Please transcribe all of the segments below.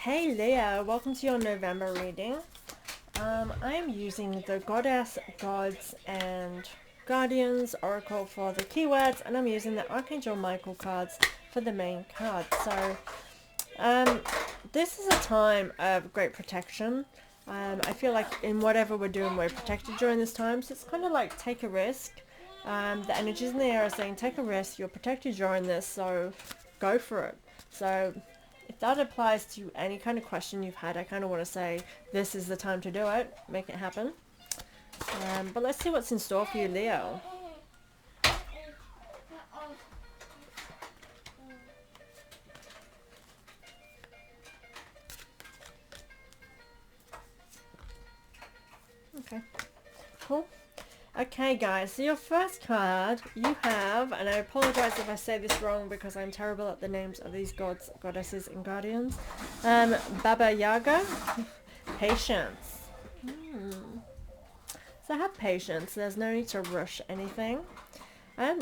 Hey Leo, welcome to your November reading. I'm using the Goddess, Gods, and Guardians Oracle for the keywords, and I'm using the Archangel Michael cards for the main cards. So, this is a time of great protection. I feel like in whatever we're doing, we're protected during this time, so it's kind of like take a risk. The energies in the air are saying take a risk, you're protected during this, so go for it. So if that applies to any kind of question you've had, I kind of want to say this is the time to do it, make it happen. But let's see what's in store for you, Leo. Okay, cool. Okay guys, so your first card you have, and I apologize if I say this wrong because I'm terrible at the names of these gods, goddesses and guardians. Baba Yaga, patience. So have patience, there's no need to rush anything.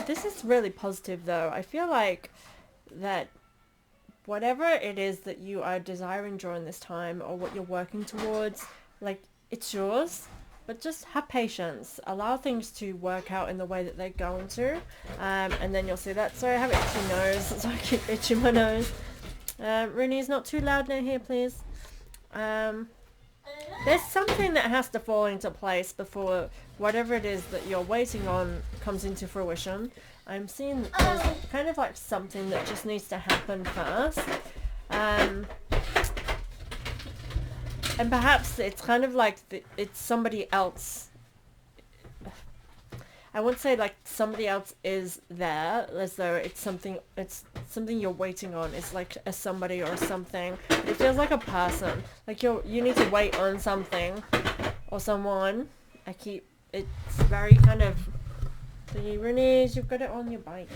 This is really positive though. I feel like that whatever it is that you are desiring during this time or what you're working towards, like it's yours. But just have patience. Allow things to work out in the way that they're going to. And then you'll see that. Sorry, I have itchy nose. So I keep itching my nose. Rooney's not too loud now here, please. There's something that has to fall into place before whatever it is that you're waiting on comes into fruition. I'm seeing there's kind of like something that just needs to happen first. And perhaps it's kind of like it's somebody else. I wouldn't say like somebody else is there, as though it's something you're waiting on. It's like a somebody or something. It feels like a person. Like you need to wait on something or someone. It's very kind of the Renee's, you've got it on your bike.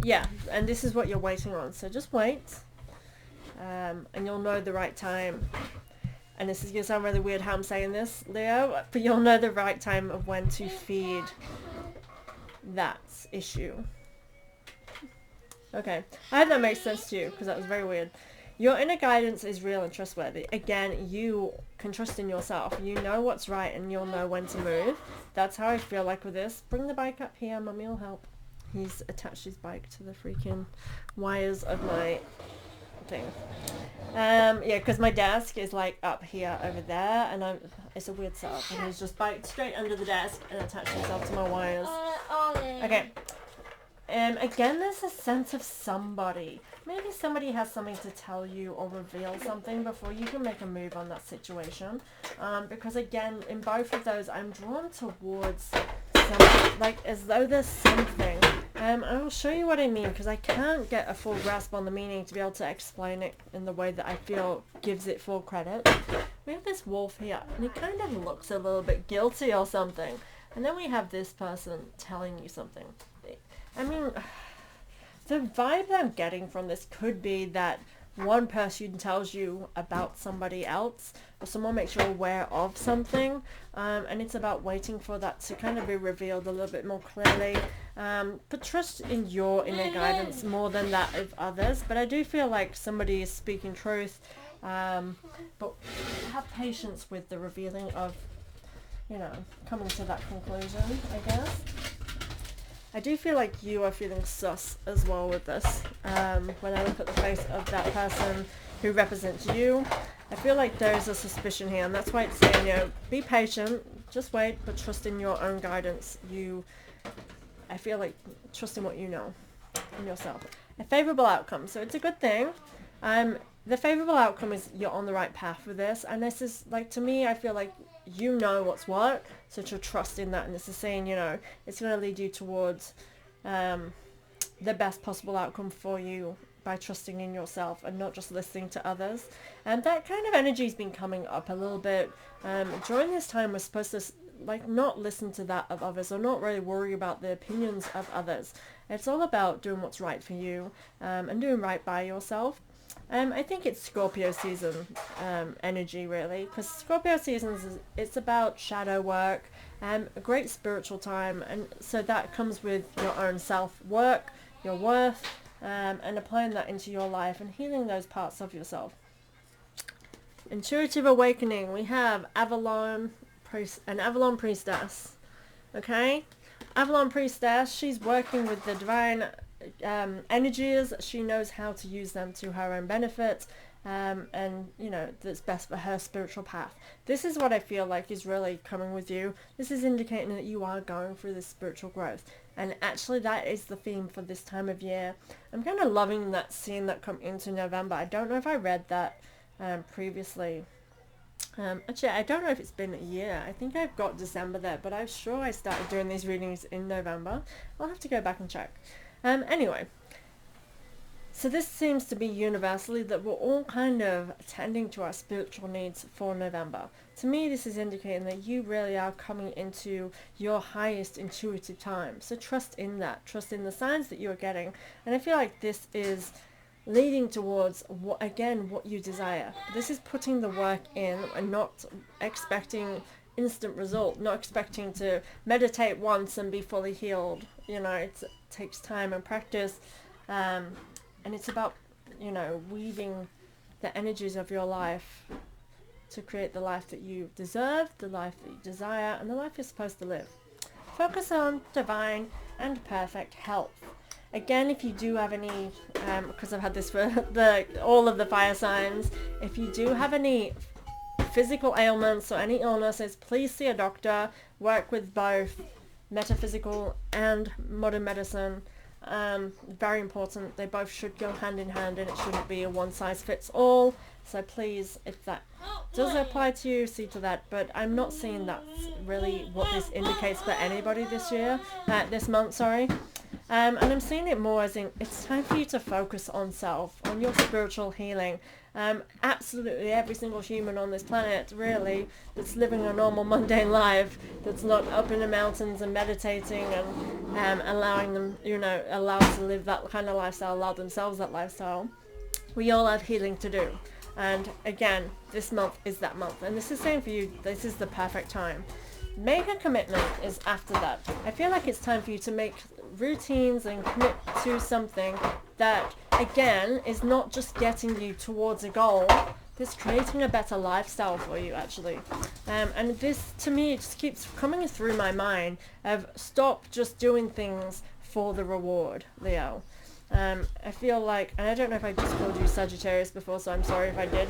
Yeah, and this is what you're waiting on. So just wait. And you'll know the right time, and this is going to sound really weird how I'm saying this, Leo, but you'll know the right time of when to feed that issue. Okay, I hope that makes sense to you, because that was very weird. Your inner guidance is real and trustworthy. Again, you can trust in yourself. You know what's right, and you'll know when to move. That's how I feel like with this. Bring the bike up here, Mummy will help. He's attached his bike to the freaking wires of my thing. Yeah, because my desk is like up here over there, and it's a weird setup, and he's just biked straight under the desk and attached himself to my wires. Okay. Again, there's a sense of somebody. Maybe somebody has something to tell you or reveal something before you can make a move on that situation. Because again, in both of those, I'm drawn towards something, like as though there's something. I will show you what I mean, because I can't get a full grasp on the meaning to be able to explain it in the way that I feel gives it full credit. We have this wolf here, and he kind of looks a little bit guilty or something. And then we have this person telling you something. I mean, the vibe that I'm getting from this could be that one person tells you about somebody else, or someone makes you aware of something, and it's about waiting for that to kind of be revealed a little bit more clearly. But trust in your inner guidance more than that of others. But I do feel like somebody is speaking truth, but have patience with the revealing of, coming to that conclusion, I guess. I do feel like you are feeling sus as well with this. When I look at the face of that person who represents you, I feel like there's a suspicion here, and that's why it's saying, be patient, just wait, but trust in your own guidance. I feel like trust in what you know in yourself. A favorable outcome, so it's a good thing. The favorable outcome is you're on the right path with this, and this is like, to me, I feel like you know what's what, so to trust in that, and this is saying, it's going to lead you towards the best possible outcome for you by trusting in yourself and not just listening to others. And that kind of energy has been coming up a little bit. During this time, we're supposed to not listen to that of others, or not really worry about the opinions of others. It's all about doing what's right for you, and doing right by yourself. I think it's Scorpio season energy, really, because Scorpio season it's about shadow work, a great spiritual time, and so that comes with your own self-work, your worth, and applying that into your life and healing those parts of yourself. Intuitive awakening. We have an Avalon priestess. Okay, Avalon priestess. She's working with the divine energies. She knows how to use them to her own benefit. And you know, that's best for her spiritual path. This is what I feel like is really coming with you. This is indicating that you are going through this spiritual growth, and actually that is the theme for this time of year. I'm kind of loving that scene that come into November. I don't know if I read that previously. Actually, I don't know if it's been a year. I think I've got December there, but I'm sure I started doing these readings in November. I'll have to go back and check. Anyway. So this seems to be universally that we're all kind of tending to our spiritual needs for November. To me, this is indicating that you really are coming into your highest intuitive time. So trust in that. Trust in the signs that you're getting. And I feel like this is leading towards, what you desire. This is putting the work in and not expecting instant result, not expecting to meditate once and be fully healed. You know, it takes time and practice. And it's about, you know, weaving the energies of your life to create the life that you deserve, the life that you desire, and the life you're supposed to live. Focus on divine and perfect health. Again, if you do have any, because I've had this for all of the fire signs, if you do have any physical ailments or any illnesses, please see a doctor. Work with both metaphysical and modern medicine. Very important. They both should go hand in hand, and it shouldn't be a one size fits all. So please, if that does apply to you, see to that. But I'm not seeing that's really what this indicates for anybody this month, sorry. And I'm seeing it more as in, it's time for you to focus on self, on your spiritual healing. Absolutely every single human on this planet, really, that's living a normal mundane life, that's not up in the mountains and meditating and allowing them, you know, allowed to live that kind of lifestyle, allow themselves that lifestyle. We all have healing to do. And again, this month is that month. And this is saying for you, this is the perfect time. Make a commitment is after that. I feel like it's time for you to make routines and commit to something that, again, is not just getting you towards a goal. It's creating a better lifestyle for you, actually. And this, to me, it just keeps coming through my mind of stop just doing things for the reward, Leo. I feel like, and I don't know if I just called you Sagittarius before, so I'm sorry if I did.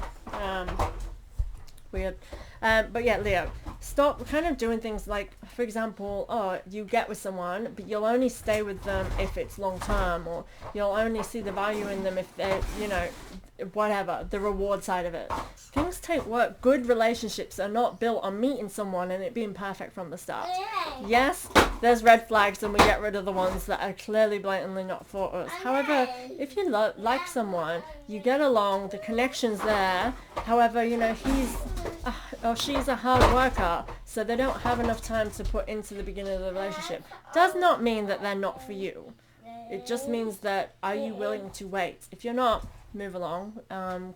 Weird. But yeah, Leo, stop kind of doing things like, for example, you get with someone, but you'll only stay with them if it's long term, or you'll only see the value in them if they, you know, whatever, the reward side of it. Things take work. Good relationships are not built on meeting someone and it being perfect from the start. Yes, there's red flags and we get rid of the ones that are clearly blatantly not for us. However, if you like someone, you get along, the connection's there. However, you know, he's or she's a hard worker, so they don't have enough time to put into the beginning of the relationship. Does not mean that they're not for you. It just means that, are you willing to wait? If you're not, move along.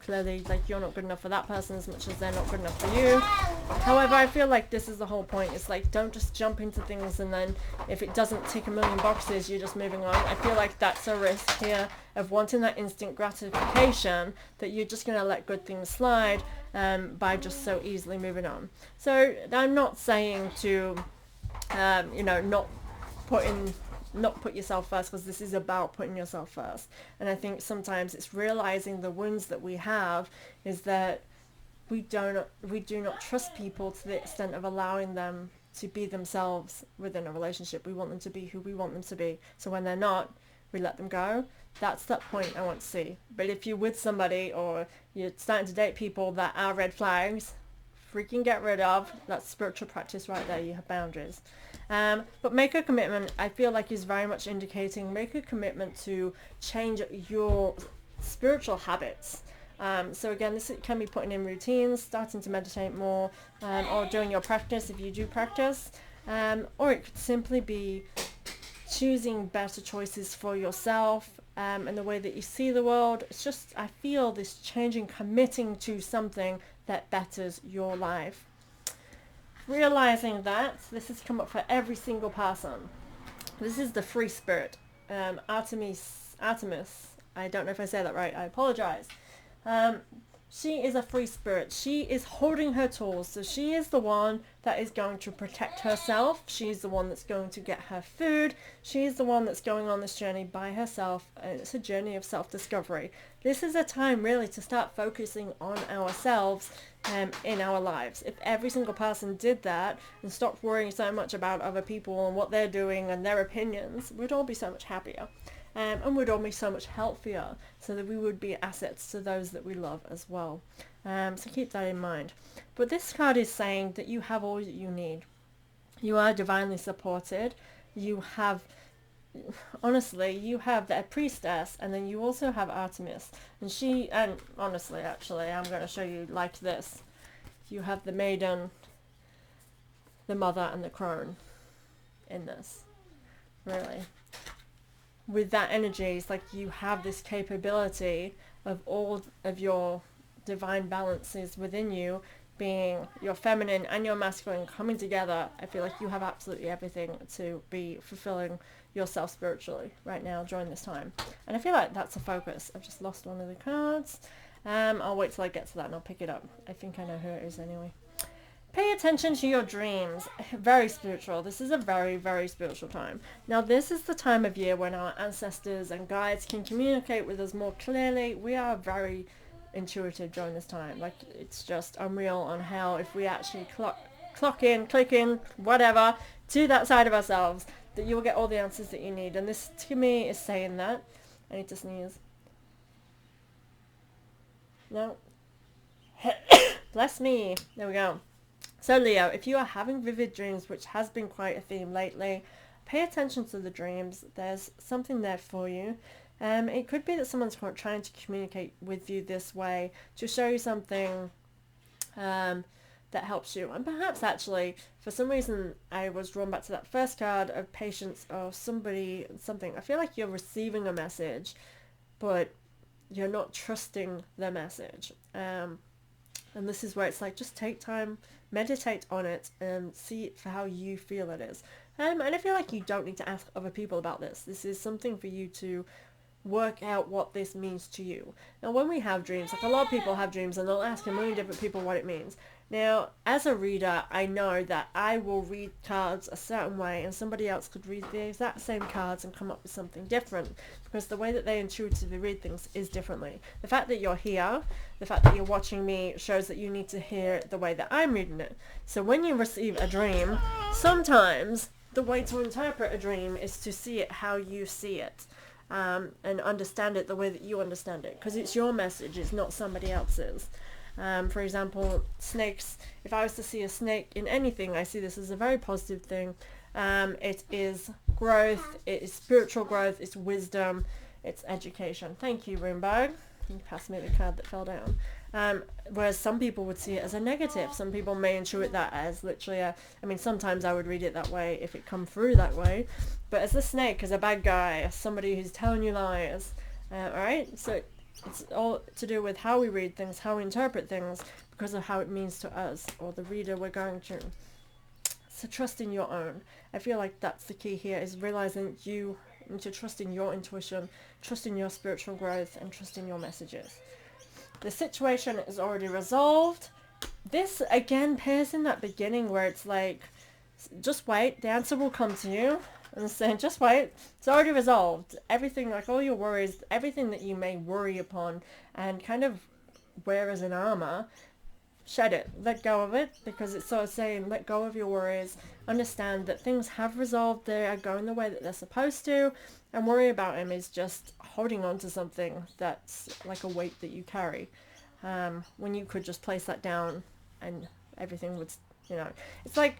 Clearly, like, you're not good enough for that person as much as they're not good enough for you. However, I feel like this is the whole point. It's like, don't just jump into things and then if it doesn't tick a million boxes, you're just moving on. I feel like that's a risk here of wanting that instant gratification, that you're just going to let good things slide by just so easily moving on. So I'm not saying to, you know, not put yourself first, because this is about putting yourself first. And I think sometimes it's realizing the wounds that we have is that we do not trust people to the extent of allowing them to be themselves within a relationship. We want them to be who we want them to be. So when they're not, we let them go. That's that point I want to see. But if you're with somebody or you're starting to date people that are red flags, freaking get rid of. That's spiritual practice right there. You have boundaries. But make a commitment. I feel like is very much indicating make a commitment to change your spiritual habits. So again, this can be putting in routines, starting to meditate more, or doing your practice if you do practice. Or it could simply be choosing better choices for yourself and the way that you see the world. It's just, I feel this changing, committing to something that betters your life. Realizing that this has come up for every single person. This is the free spirit, Artemis, I don't know if I said that right. I apologize. She is a free spirit. She is holding her tools. So she is the one that is going to protect herself. She's the one that's going to get her food. She's the one that's going on this journey by herself. And it's a journey of self-discovery. This is a time really to start focusing on ourselves in our lives. If every single person did that and stopped worrying so much about other people and what they're doing and their opinions, we'd all be so much happier. And we'd all be so much healthier, so that we would be assets to those that we love as well. So keep that in mind. But this card is saying that you have all that you need. You are divinely supported. You have, honestly, you have the priestess, and then you also have Artemis. And honestly, actually, I'm going to show you like this. You have the maiden, the mother, and the crone in this. Really. With that energy, it's like you have this capability of all of your divine balances within you, being your feminine and your masculine coming together. I feel like you have absolutely everything to be fulfilling yourself spiritually right now during this time. And I feel like that's a focus. I've just lost one of the cards. I'll wait till I get to that and I'll pick it up. I think I know who it is anyway. Pay attention to your dreams. Very spiritual. This is a very, very spiritual time. Now, this is the time of year when our ancestors and guides can communicate with us more clearly. We are very intuitive during this time. Like, it's just unreal on how if we actually click in, whatever, to that side of ourselves, that you will get all the answers that you need. And this, to me, is saying that. I need to sneeze. No. Bless me. There we go. So Leo, if you are having vivid dreams, which has been quite a theme lately, pay attention to the dreams. There's something there for you. It could be that someone's trying to communicate with you this way to show you something that helps you. And perhaps actually, for some reason, I was drawn back to that first card of patience or something. I feel like you're receiving a message, but you're not trusting the message. And this is where it's like, just take time, meditate on it, and see it for how you feel it is. And I feel like you don't need to ask other people about this. This is something for you to work out what this means to you. Now, when we have dreams, like a lot of people have dreams and they'll ask a million different people what it means. Now, as a reader, I know that I will read cards a certain way and somebody else could read the exact same cards and come up with something different, because the way that they intuitively read things is differently. The fact that you're here, the fact that you're watching me, shows that you need to hear it the way that I'm reading it. So when you receive a dream, sometimes the way to interpret a dream is to see it how you see it. And understand it the way that you understand it, because it's your message, it's not somebody else's. For example, snakes, if I was to see a snake in anything, I see this as a very positive thing. It is growth, it is spiritual growth, it's wisdom, it's education. Thank you, Roomberg. You passed me the card that fell down. Whereas some people would see it as a negative. Some people may intuit that as literally sometimes I would read it that way if it come through that way. But as a snake, as a bad guy, as somebody who's telling you lies, alright? So it's all to do with how we read things, how we interpret things, because of how it means to us, or the reader we're going to. So trust in your own. I feel like that's the key here, is realizing you need to trust in your intuition, trust in your spiritual growth, and trust in your messages. The situation is already resolved. This, again, pairs in that beginning where it's like, just wait, the answer will come to you. And saying, just wait, it's already resolved. Everything, like all your worries, everything that you may worry upon and kind of wear as an armor, shed it, let go of it, because it's sort of saying, let go of your worries, understand that things have resolved, they are going the way that they're supposed to, and worry about them is just holding on to something that's like a weight that you carry, when you could just place that down and everything would, it's like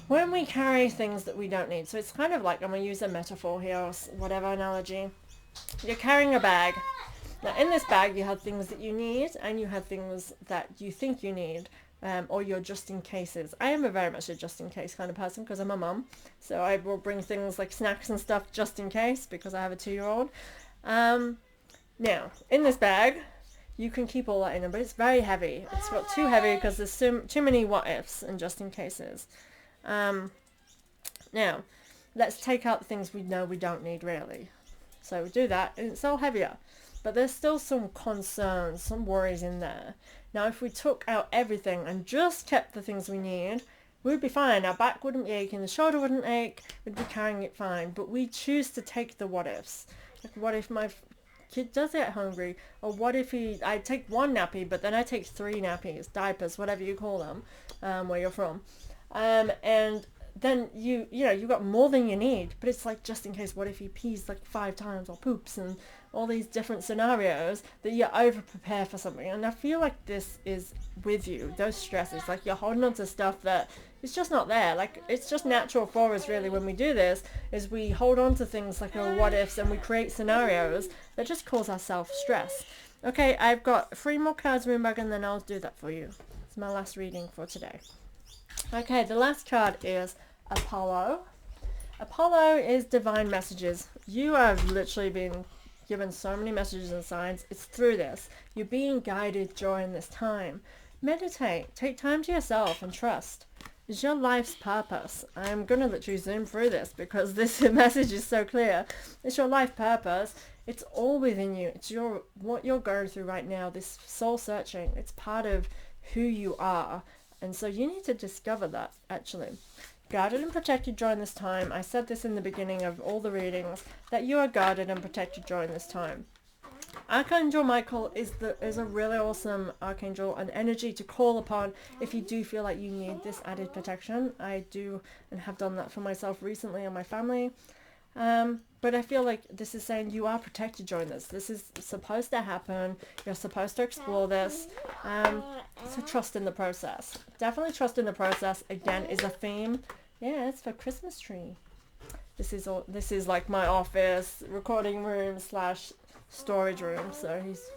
when we carry things that we don't need. So it's kind of like, I'm going to use a metaphor here or whatever analogy. You're carrying a bag. Now in this bag you have things that you need and you have things that you think you need, or your just in cases. I am very much a just in case kind of person because I'm a mum. So I will bring things like snacks and stuff just in case because I have a 2-year-old. Now in this bag you can keep all that in it, but it's very heavy. It's got too heavy because there's too many what ifs and just in cases. Now, let's take out the things we know we don't need really. So we do that, and it's all heavier. But there's still some concerns, some worries in there. Now, if we took out everything and just kept the things we need, we'd be fine. Our back wouldn't be aching, the shoulder wouldn't ache, we'd be carrying it fine. But we choose to take the what ifs. Like, what if my kid does get hungry? Or what if I take one nappy, but then I take 3 nappies, diapers, whatever you call them, where you're from. And then you've got more than you need, but it's like, just in case, what if he pees like 5 times or poops, and all these different scenarios that you over prepare for something. And I feel like this is with you, those stresses, like you're holding on to stuff that it's just not there. Like, it's just natural for us really when we do this, is we hold on to things like our what ifs, and we create scenarios that just cause ourselves stress. Okay, I've got 3 more cards, Moonbug, and then I'll do that for you. It's my last reading for today. Okay, the last card is Apollo. Apollo is divine messages. You have literally been given so many messages and signs. It's through this. You're being guided during this time. Meditate. Take time to yourself and trust. It's your life's purpose. I'm going to literally zoom through this because this message is so clear. It's your life purpose. It's all within you. It's what you're going through right now, this soul searching. It's part of who you are. And so you need to discover that, actually. Guarded and protected during this time. I said this in the beginning of all the readings, that you are guarded and protected during this time. Archangel Michael is a really awesome archangel, an energy to call upon if you do feel like you need this added protection. I do and have done that for myself recently and my family. But I feel like this is saying you are protected during this. This is supposed to happen. You're supposed to explore this. So trust in the process. Definitely trust in the process. Again, is a theme. Yeah, it's for Christmas tree. This is like my office, recording room / storage room. So he's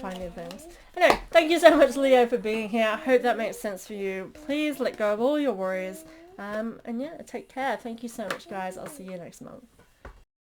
finding things. Anyway, thank you so much, Leo, for being here. I hope that makes sense for you. Please let go of all your worries. And yeah, take care. Thank you so much, guys. I'll see you next month.